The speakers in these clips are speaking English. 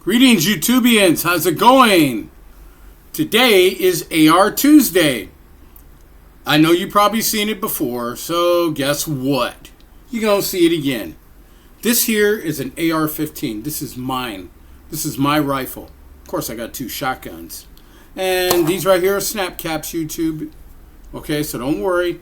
Greetings, YouTubians. How's it going? Today is AR Tuesday. I know you've probably seen it before, so guess what? You're going to see it again. This here is an AR-15. This is mine. This is my rifle. Of course, I got two shotguns. And these right here are snap caps, YouTube. Okay, so don't worry.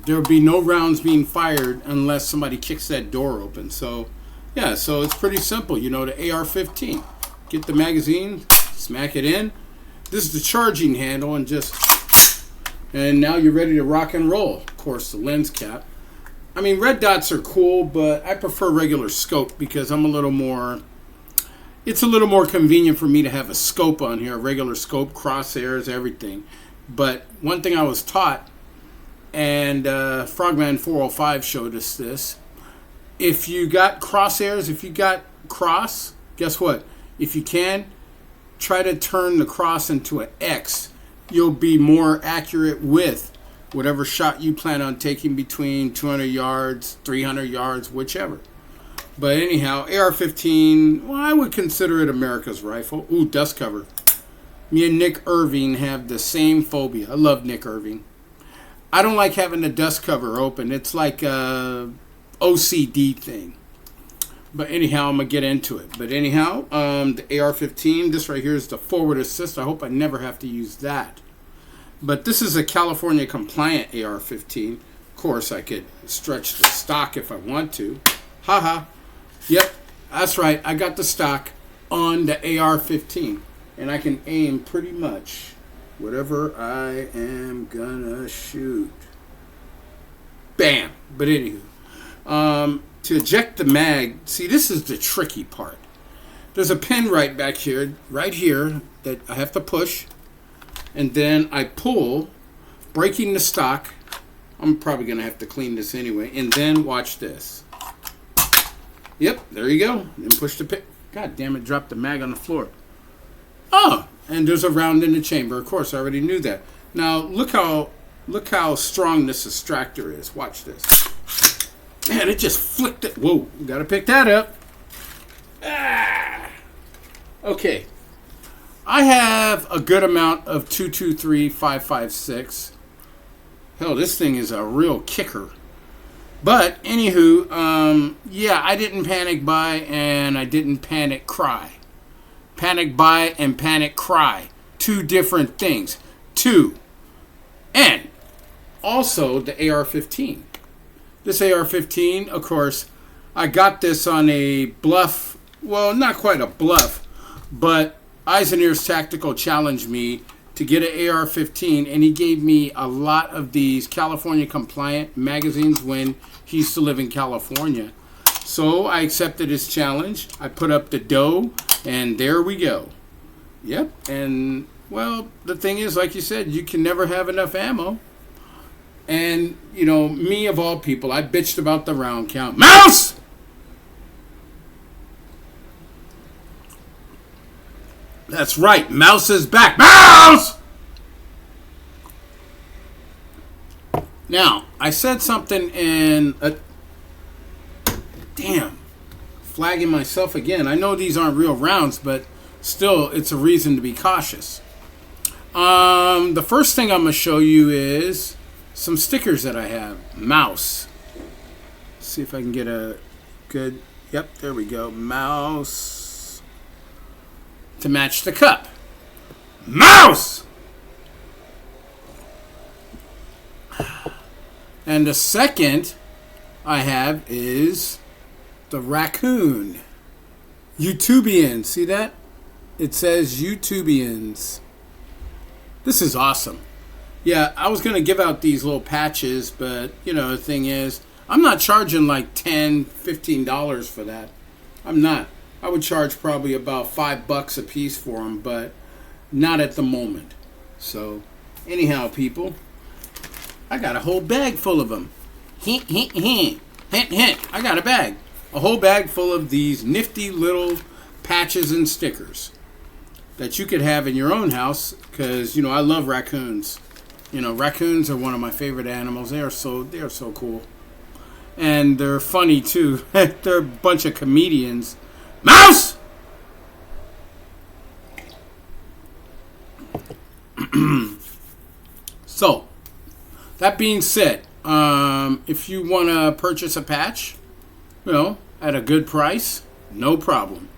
There'll be no rounds being fired unless somebody kicks that door open. So, yeah, so it's pretty simple. You know, the AR-15. Get the magazine, smack it in. This is the charging handle, and now you're ready to rock and roll. Of course, the lens cap. I mean, red dots are cool, but I prefer regular scope because I'm a little more. It's a little more convenient for me to have a scope on here, a regular scope, crosshairs, everything. But one thing I was taught, and Frogman 405 showed us this. If you got crosshairs, if you got cross, guess what? If you can, try to turn the cross into an X. You'll be more accurate with whatever shot you plan on taking between 200 yards, 300 yards, whichever. But anyhow, AR-15, well, I would consider it America's rifle. Ooh, dust cover. Me and Nick Irving have the same phobia. I love Nick Irving. I don't like having the dust cover open. It's like a OCD thing. But anyhow, I'm going to get into it. But anyhow, the AR-15, this right here is the forward assist. I hope I never have to use that. But this is a California compliant AR-15. Of course, I could stretch the stock if I want to. Haha. Yep, that's right. I got the stock on the AR-15. And I can aim pretty much whatever I am going to shoot. Bam. But anywho. To eject the mag, see, this is the tricky part. There's a pin right back here, right here, that I have to push. And then I pull, breaking the stock. I'm probably going to have to clean this anyway. And then watch this. Yep, there you go. Then push the pin. God damn it, dropped the mag on the floor. Oh, and there's a round in the chamber. Of course, I already knew that. Now, look how strong this extractor is. Watch this. Man, it just flicked it. Whoa, gotta pick that up. Ah. Okay. I have a good amount of 223 5.56. Hell, this thing is a real kicker. But, anywho, yeah, I didn't panic buy and I didn't panic cry. Panic buy and panic cry. Two different things. Two. And also the AR-15. This AR-15, of course, I got this on a bluff. Well, not quite a bluff, but Eisener's Tactical challenged me to get an AR-15, and he gave me a lot of these California compliant magazines when he used to live in California. So I accepted his challenge. I put up the dough, and there we go. Yep, and, well, the thing is, like you said, you can never have enough ammo. And, you know, me of all people, I bitched about the round count. Mouse! That's right, Mouse is back. Mouse! Now, I said something in a... Damn. Flagging myself again. I know these aren't real rounds, but still, it's a reason to be cautious. The first thing I'm going to show you is some stickers that I have. Mouse. Let's see if I can get a good... Yep, there we go. Mouse. To match the cup. Mouse! And the second I have is the raccoon. YouTubians. See that? It says YouTubians. This is awesome. Yeah, I was going to give out these little patches, but, you know, the thing is, I'm not charging like $10, $15 for that. I'm not. I would charge probably about $5 a piece for them, but not at the moment. So, anyhow, people, I got a whole bag full of them. Hint, hint, hint. Hint, hint. I got a bag. A whole bag full of these nifty little patches and stickers that you could have in your own house because, you know, I love raccoons. You know, raccoons are one of my favorite animals. They are so cool. And they're funny, too. They're a bunch of comedians. Mouse! that being said, if you want to purchase a patch, at a good price, no problem.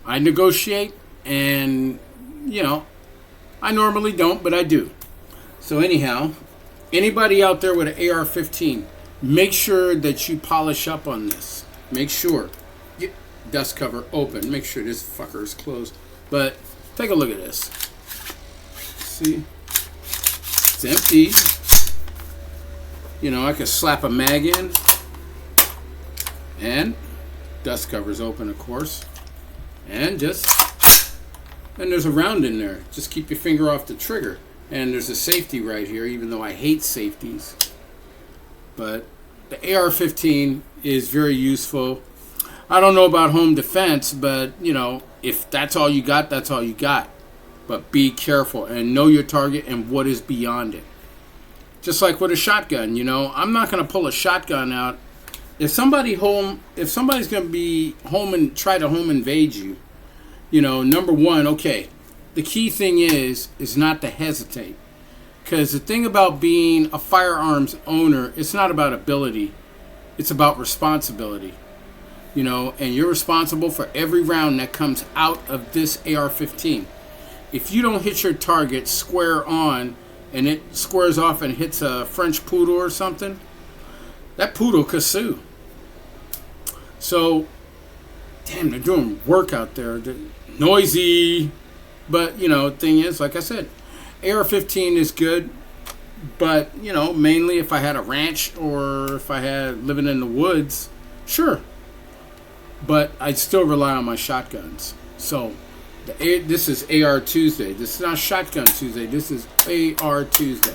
I negotiate, and I normally don't, but I do. So anyhow, anybody out there with an AR-15, make sure that you polish up on this. Make sure. Get dust cover open. Make sure this fucker is closed. But take a look at this. See? It's empty. I could slap a mag in. And dust cover's open, of course. And there's a round in there. Just keep your finger off the trigger. And there's a safety right here, even though I hate safeties. But the AR-15 is very useful. I don't know about home defense, but, if that's all you got, that's all you got. But be careful and know your target and what is beyond it. Just like with a shotgun, I'm not going to pull a shotgun out. If somebody's going to be home and try to home invade you, number one, okay, the key thing is not to hesitate. Because the thing about being a firearms owner, it's not about ability. It's about responsibility. And you're responsible for every round that comes out of this AR-15. If you don't hit your target square on and it squares off and hits a French poodle or something, that poodle could sue. So, damn, they're doing work out there. They're noisy. But, thing is, like I said, AR-15 is good. But, mainly if I had a ranch or if I had living in the woods, sure. But I'd still rely on my shotguns. So, this is AR Tuesday. This is not Shotgun Tuesday. This is AR Tuesday.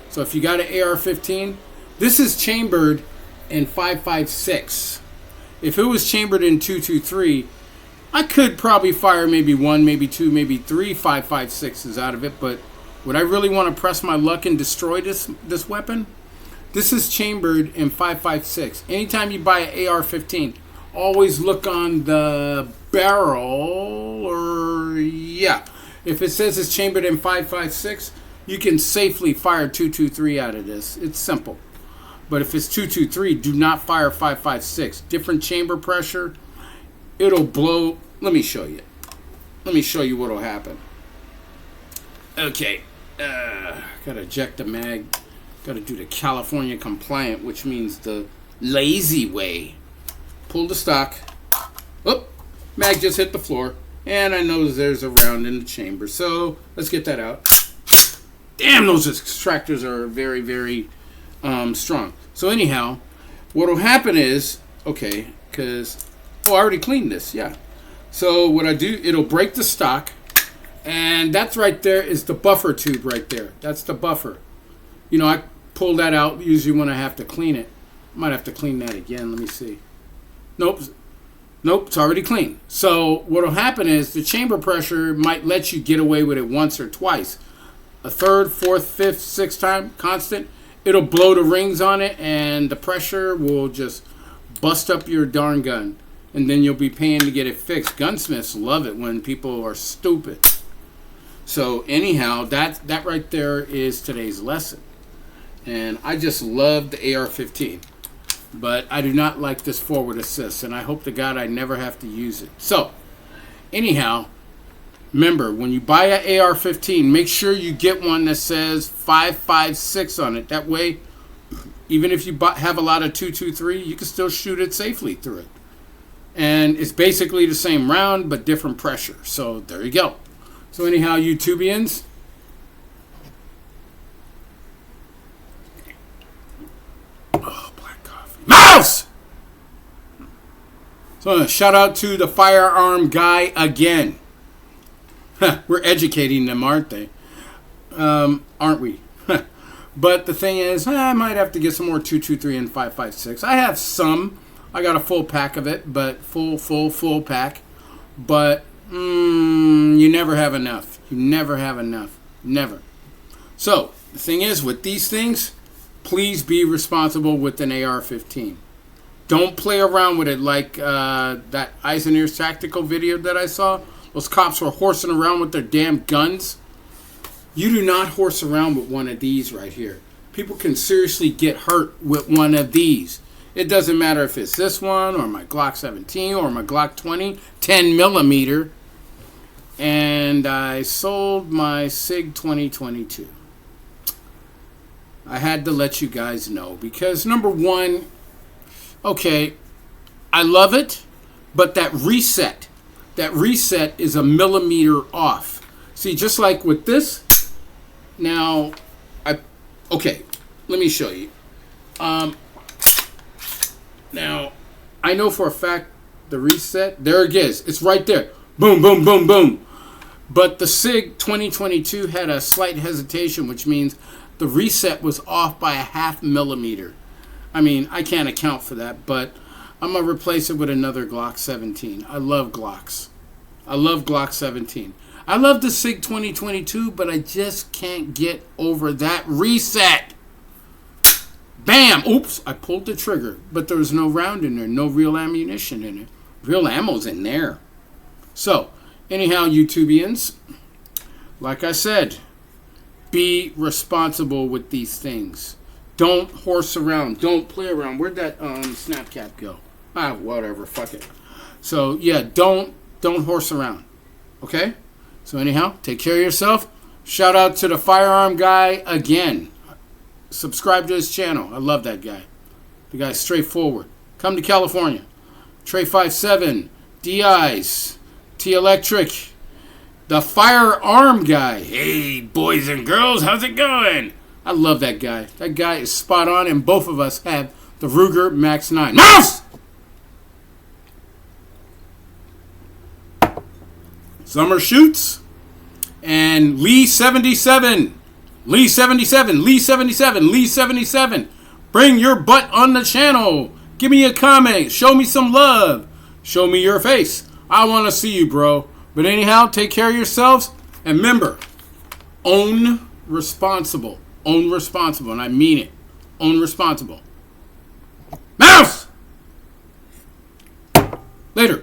So if you got an AR-15, this is chambered in 5.56. If it was chambered in 2.23, I could probably fire maybe one, maybe two, maybe three 5.56s out of it. But would I really want to press my luck and destroy this weapon? This is chambered in 5.56. Anytime you buy an AR-15, always look on the barrel, if it says it's chambered in 5.56, you can safely fire 2.23 out of this. It's simple. But if it's 2.23, do not fire 5.56. Different chamber pressure, it'll blow. Let me show you. Let me show you what'll happen. Okay, gotta eject the mag. Gotta do the California compliant, which means the lazy way. Pull the stock. Oh, mag just hit the floor. And I know there's a round in the chamber. So let's get that out. Damn, those extractors are very, very strong. So anyhow, what will happen is, okay, because, I already cleaned this, yeah. So what I do, it'll break the stock. And that's right there is the buffer tube right there. That's the buffer. I pull that out usually when I have to clean it. Might have to clean that again. Let me see. Nope, it's already clean. So what will happen is the chamber pressure might let you get away with it once or twice. A third, fourth, fifth, sixth time, constant. It'll blow the rings on it, and the pressure will just bust up your darn gun. And then you'll be paying to get it fixed. Gunsmiths love it when people are stupid. So anyhow, that right there is today's lesson. And I just love the AR-15. But I do not like this forward assist, and I hope to God I never have to use it. So, anyhow, remember, when you buy an AR-15, make sure you get one that says 5.56 on it. That way, even if you have a lot of 2.23, you can still shoot it safely through it. And it's basically the same round, but different pressure. So, there you go. So, anyhow, YouTubians, mouse! So shout out to the firearm guy again. We're educating them, aren't they? Aren't we? But the thing is, I might have to get some more 2.23 and 5.56. I have some. I got a full pack of it, but full pack. But you never have enough. You never have enough. Never. So the thing is, with these things, please be responsible with an AR-15. Don't play around with it like that Eisener's tactical video that I saw. Those cops were horsing around with their damn guns. You do not horse around with one of these right here. People can seriously get hurt with one of these. It doesn't matter if it's this one or my Glock 17 or my Glock 20, 10 millimeter. And I sold my SIG 2022. I had to let you guys know because number one, okay, I love it, but that reset is a millimeter off. See, just like with this, now, okay, let me show you. Now, I know for a fact the reset, there it is. It's right there. Boom, boom, boom, boom. But the SIG 2022 had a slight hesitation, which means the reset was off by a half millimeter. I mean, I can't account for that, but I'm going to replace it with another Glock 17. I love Glocks. I love Glock 17. I love the SIG 2022, but I just can't get over that reset. Bam! Oops, I pulled the trigger, but there was no round in there, no real ammunition in it. Real ammo's in there. So, anyhow, YouTubians, like I said, be responsible with these things. Don't horse around. Don't play around. Where'd that snap cap go? Whatever. Fuck it. So, yeah, don't horse around. Okay? So, anyhow, take care of yourself. Shout out to the firearm guy again. Subscribe to his channel. I love that guy. The guy's straightforward. Come to California. Trey 57, DIs, T Electric, the firearm guy. Hey, boys and girls, how's it going? I love that guy. That guy is spot on, and both of us have the Ruger Max 9. Mouse! Summer Shoots and Lee 77. Lee 77, Lee 77, Lee 77. Bring your butt on the channel. Give me a comment. Show me some love. Show me your face. I want to see you, bro. But anyhow, take care of yourselves. And remember, own responsible. Own responsible. And I mean it. Own responsible. Mouse! Later.